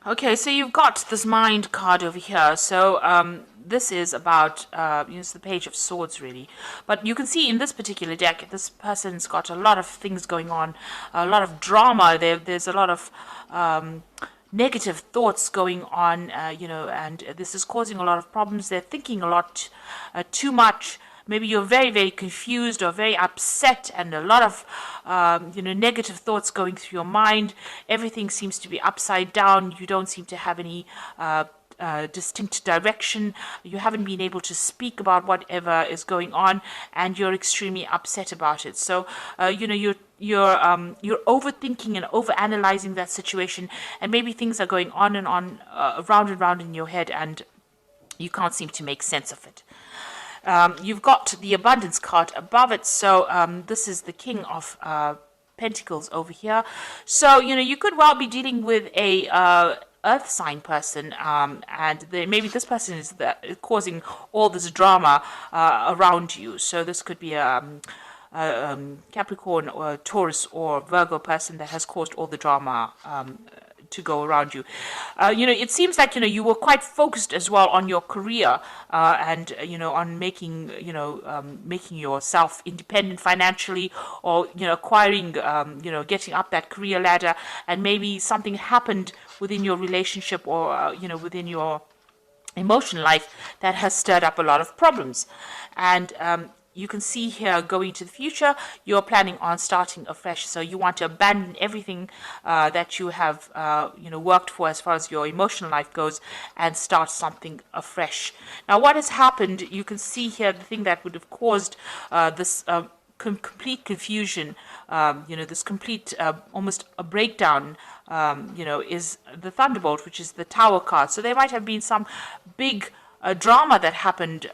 Okay, so you've got this mind card over here. So this is about it's the Page of Swords, really. But you can see in this particular deck, this person's got a lot of things going on, a lot of drama. There's a lot of negative thoughts going on, and this is causing a lot of problems. They're thinking a lot, too much. Maybe you're very, very confused or very upset, and a lot of, negative thoughts going through your mind. Everything seems to be upside down. You don't seem to have any distinct direction. You haven't been able to speak about whatever is going on, and you're extremely upset about it. So, you're overthinking and overanalyzing that situation, and maybe things are going on round and round in your head, and you can't seem to make sense of it. You've got the abundance card above it. So this is the King of Pentacles over here. So, you could well be dealing with a earth sign person, and maybe this person is causing all this drama around you. So this could be a Capricorn or Taurus or Virgo person that has caused all the drama to go around you. It seems like, you were quite focused as well on your career, and, on making yourself independent financially, or, acquiring, getting up that career ladder, and maybe something happened within your relationship, or, within your emotional life that has stirred up a lot of problems. And you can see here, going to the future, you're planning on starting afresh. So you want to abandon everything that you have, worked for as far as your emotional life goes, and start something afresh. Now, what has happened, you can see here, the thing that would have caused this complete confusion, this complete, almost a breakdown, is the Thunderbolt, which is the Tower card. So there might have been some big drama that happened,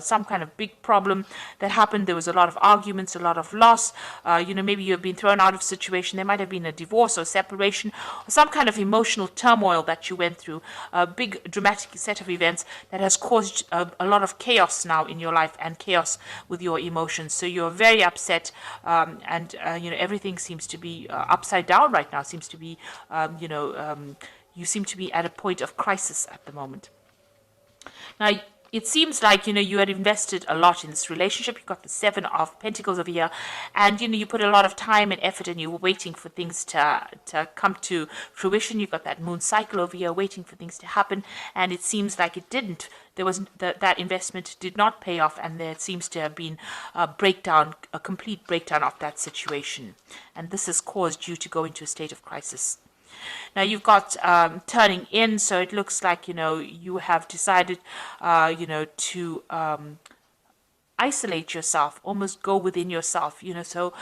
some kind of big problem that happened. There was a lot of arguments, a lot of loss. Maybe you've been thrown out of a situation. There might have been a divorce or separation, or some kind of emotional turmoil that you went through. A big dramatic set of events that has caused a lot of chaos now in your life, and chaos with your emotions. So you're very upset, and everything seems to be upside down right now. Seems to be, you seem to be at a point of crisis at the moment. Now, it seems like, you had invested a lot in this relationship. You got the Seven of Pentacles over here, and, you put a lot of time and effort, and you were waiting for things to come to fruition. You got that Moon cycle over here, waiting for things to happen, and it seems like it didn't. There was that investment did not pay off, and there seems to have been a complete breakdown of that situation, and this has caused you to go into a state of crisis. Now you've got turning in, so it looks like, you have decided, to isolate yourself, almost go within yourself, so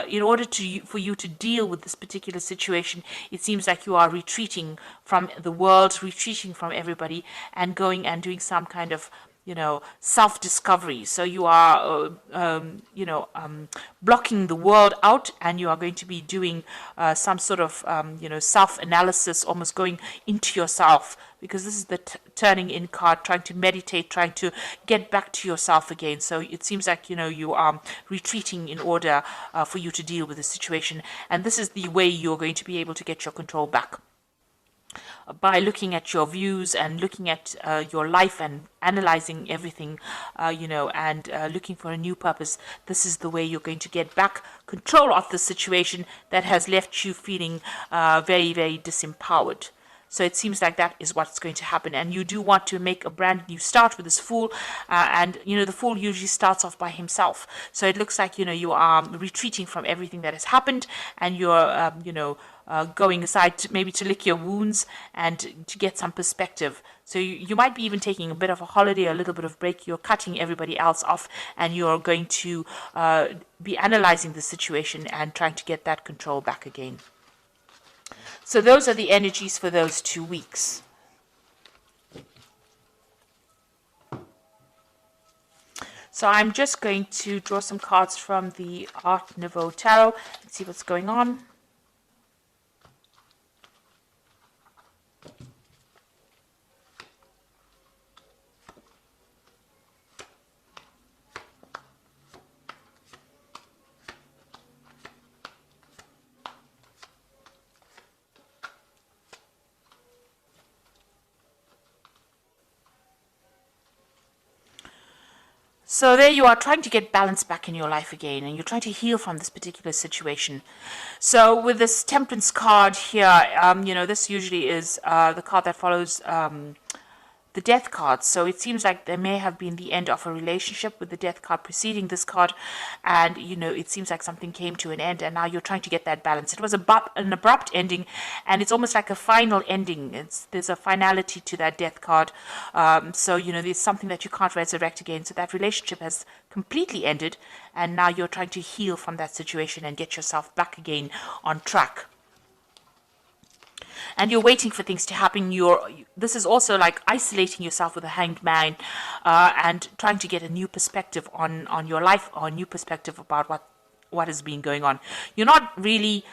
in order for you to deal with this particular situation, it seems like you are retreating from the world, retreating from everybody, and going and doing some kind of self-discovery. So you are, blocking the world out, and you are going to be doing some sort of, self-analysis, almost going into yourself, because this is the turning in card, trying to meditate, trying to get back to yourself again. So it seems like, you are retreating in order for you to deal with the situation. And this is the way you're going to be able to get your control back, by looking at your views and looking at your life and analyzing everything, and looking for a new purpose. This is the way you're going to get back control of the situation that has left you feeling very, very disempowered. So it seems like that is what's going to happen. And you do want to make a brand new start with this Fool. And, the Fool usually starts off by himself. So it looks like, you are retreating from everything that has happened, and you're, going aside maybe to lick your wounds and to get some perspective. So you might be even taking a bit of a holiday, a little bit of break. You're cutting everybody else off, and you're going to be analyzing the situation and trying to get that control back again. So those are the energies for those 2 weeks. So I'm just going to draw some cards from the Art Nouveau Tarot and see what's going on. So there you are, trying to get balance back in your life again, and you're trying to heal from this particular situation. So with this Temperance card here, this usually is the card that follows the Death card. So it seems like there may have been the end of a relationship with the Death card preceding this card, and it seems like something came to an end, and now you're trying to get that balance. It was an abrupt ending, and it's almost like a final ending. There's a finality to that Death card. So there's something that you can't resurrect again. So that relationship has completely ended, and now you're trying to heal from that situation and get yourself back again on track. And you're waiting for things to happen. This is also like isolating yourself with a hanged man, and trying to get a new perspective on your life, or a new perspective about what has been going on. You're not really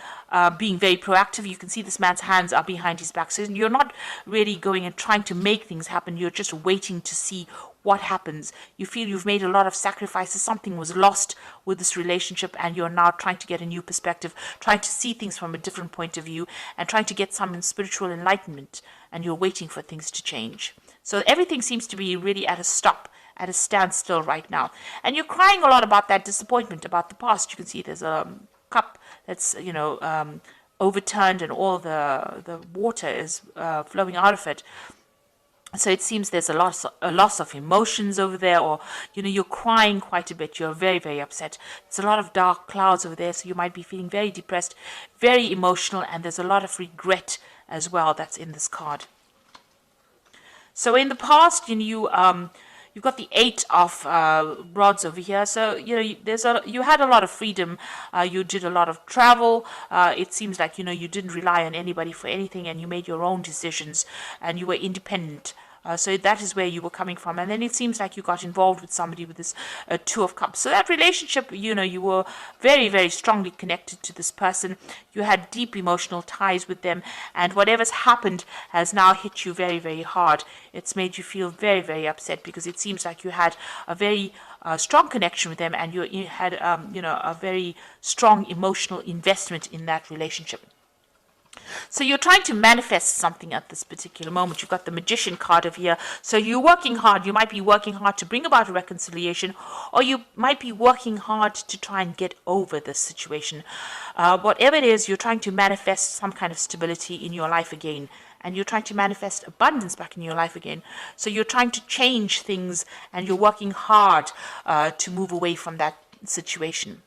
being very proactive. You can see this man's hands are behind his back. So you're not really going and trying to make things happen. You're just waiting to see what happens. You feel you've made a lot of sacrifices. Something was lost with this relationship, and you're now trying to get a new perspective, trying to see things from a different point of view, and trying to get some spiritual enlightenment, and you're waiting for things to change. So everything seems to be really at a stop, at a standstill right now. And you're crying a lot about that disappointment, about the past. You can see there's a cup that's, overturned, and all the water is flowing out of it. So it seems there's a loss of emotions over there, or, you're crying quite a bit. You're very, very upset. There's a lot of dark clouds over there, so you might be feeling very depressed, very emotional, and there's a lot of regret as well that's in this card. So in the past, you've got the 8 of rods over here. So you had a lot of freedom. You did a lot of travel. It seems like you didn't rely on anybody for anything, and you made your own decisions, and you were independent. So that is where you were coming from. And then it seems like you got involved with somebody with this 2 of Cups. So that relationship, you were very, very strongly connected to this person. You had deep emotional ties with them. And whatever's happened has now hit you very, very hard. It's made you feel very, very upset, because it seems like you had a very strong connection with them, and you had, a very strong emotional investment in that relationship. So you're trying to manifest something at this particular moment. You've got the Magician card over here. So you're working hard. You might be working hard to bring about a reconciliation, or you might be working hard to try and get over this situation. Whatever it is, you're trying to manifest some kind of stability in your life again. And you're trying to manifest abundance back in your life again. So you're trying to change things, and you're working hard to move away from that situation.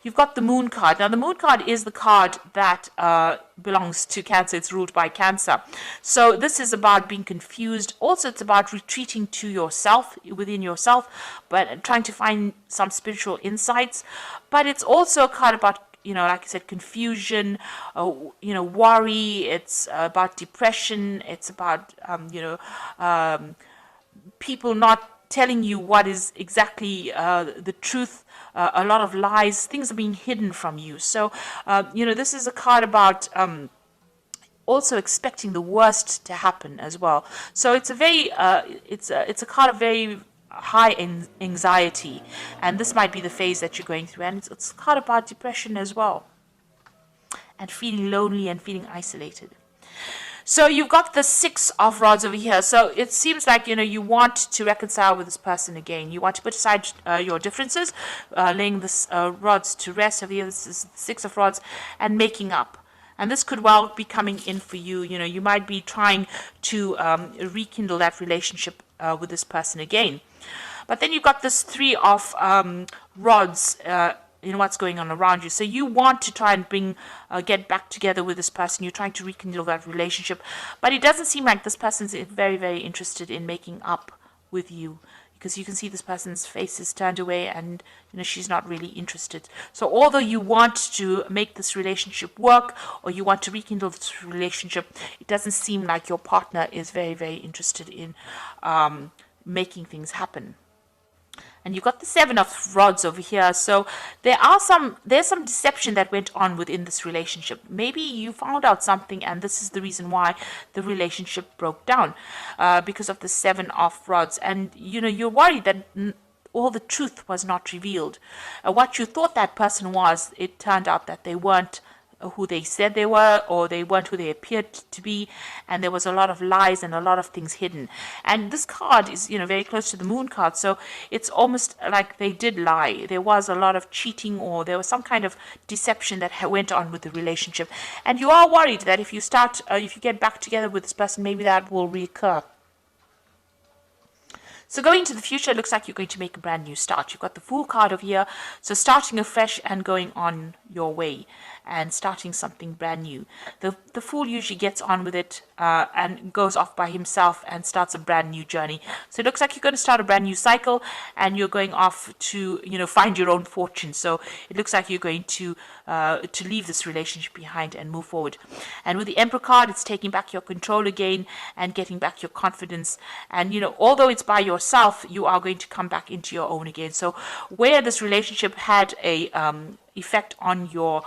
You've got the Moon card. Now the Moon card is the card that belongs to Cancer. It's ruled by Cancer. So this is about being confused. Also, it's about retreating to yourself, within yourself, but trying to find some spiritual insights. But it's also a card about, like I said, confusion, worry. It's about depression. It's about, people not telling you what is exactly the truth. A lot of lies. Things are being hidden from you. So, this is a card about also expecting the worst to happen as well. So it's a very, it's a card of very high anxiety, and this might be the phase that you're going through. And it's a card about depression as well, and feeling lonely and feeling isolated. So you've got the 6 of rods over here. So it seems like, you want to reconcile with this person again. You want to put aside your differences, laying this rods to rest over here. This is the 6 of rods, and making up. And this could well be coming in for you. You might be trying to rekindle that relationship with this person again. But then you've got this 3 of rods, what's going on around you. So you want to try and get back together with this person. You're trying to rekindle that relationship. But it doesn't seem like this person's very, very interested in making up with you, because you can see this person's face is turned away, and she's not really interested. So although you want to make this relationship work, or you want to rekindle this relationship, it doesn't seem like your partner is very, very interested in making things happen. And you've got the 7 of rods over here. So there's some deception that went on within this relationship. Maybe you found out something, and this is the reason why the relationship broke down, because of the 7 of rods. And you're worried that all the truth was not revealed. What you thought that person was, it turned out that they weren't who they said they were, or they weren't who they appeared to be, and there was a lot of lies and a lot of things hidden. And this card is, very close to the Moon card, so it's almost like they did lie. There was a lot of cheating, or there was some kind of deception that went on with the relationship, and you are worried that if you get back together with this person, maybe that will reoccur. So going into the future, it looks like you're going to make a brand new start. You've got the Fool card over here. So starting afresh and going on your way and starting something brand new. The Fool usually gets on with it and goes off by himself and starts a brand new journey. So it looks like you're going to start a brand new cycle, and you're going off to, find your own fortune. So it looks like you're going to leave this relationship behind and move forward. And with the Emperor card, it's taking back your control again and getting back your confidence. And, although it's by yourself, you are going to come back into your own again. So where this relationship had a effect on your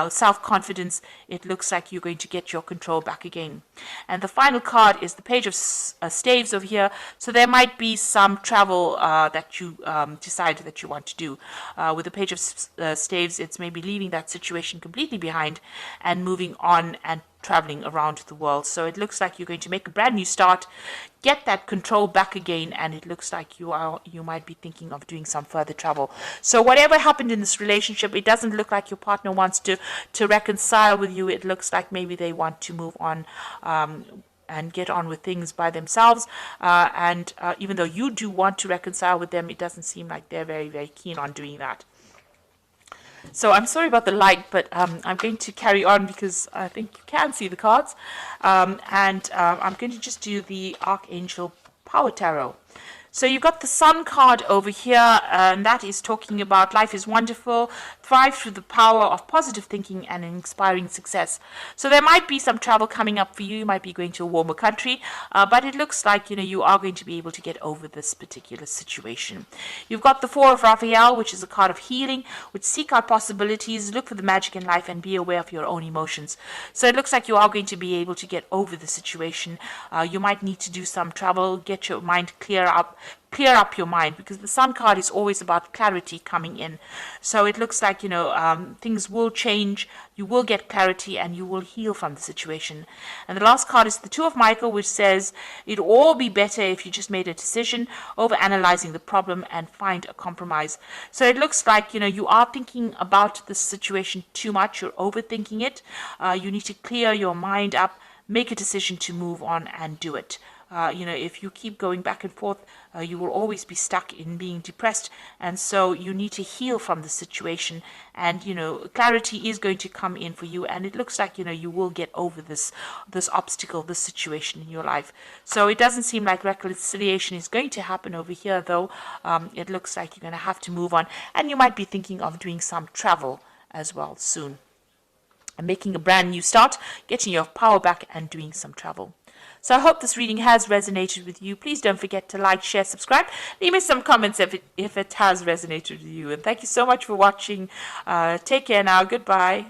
self-confidence, it looks like you're going to get your control back again. And the final card is the Page of Staves over here. So there might be some travel that you decide that you want to do. With the Page of Staves, it's maybe leaving that situation completely behind and moving on and traveling around the world. So it looks like you're going to make a brand new start, get that control back again, and it looks like you might be thinking of doing some further travel. So whatever happened in this relationship, it doesn't look like your partner wants to reconcile with you. It looks like maybe they want to move on and get on with things by themselves. And even though you do want to reconcile with them, it doesn't seem like they're very, very keen on doing that. So I'm sorry about the light, but I'm going to carry on because I think you can see the cards. I'm going to just do the Archangel Power Tarot. So you've got the Sun card over here, and that is talking about life is wonderful, thrive through the power of positive thinking and inspiring success. So there might be some travel coming up for you. You might be going to a warmer country, but it looks like, you are going to be able to get over this particular situation. You've got the Four of Raphael, which is a card of healing, which seek out possibilities, look for the magic in life, and be aware of your own emotions. So it looks like you are going to be able to get over the situation. You might need to do some travel, get your mind clear up your mind, because the Sun card is always about clarity coming in. So it looks like, things will change, you will get clarity, and you will heal from the situation. And the last card is the Two of Michael, which says it'll all be better if you just made a decision, over analyzing the problem, and find a compromise. So it looks like, you are thinking about the situation too much, you're overthinking it. You need to clear your mind up, make a decision to move on and do it. If you keep going back and forth, you will always be stuck in being depressed. And so you need to heal from the situation. And, clarity is going to come in for you. And it looks like, you will get over this obstacle, this situation in your life. So it doesn't seem like reconciliation is going to happen over here, though. It looks like you're going to have to move on. And you might be thinking of doing some travel as well soon. And making a brand new start, getting your power back, and doing some travel. So I hope this reading has resonated with you. Please don't forget to like, share, subscribe. Leave me some comments if it has resonated with you. And thank you so much for watching. Take care now. Goodbye.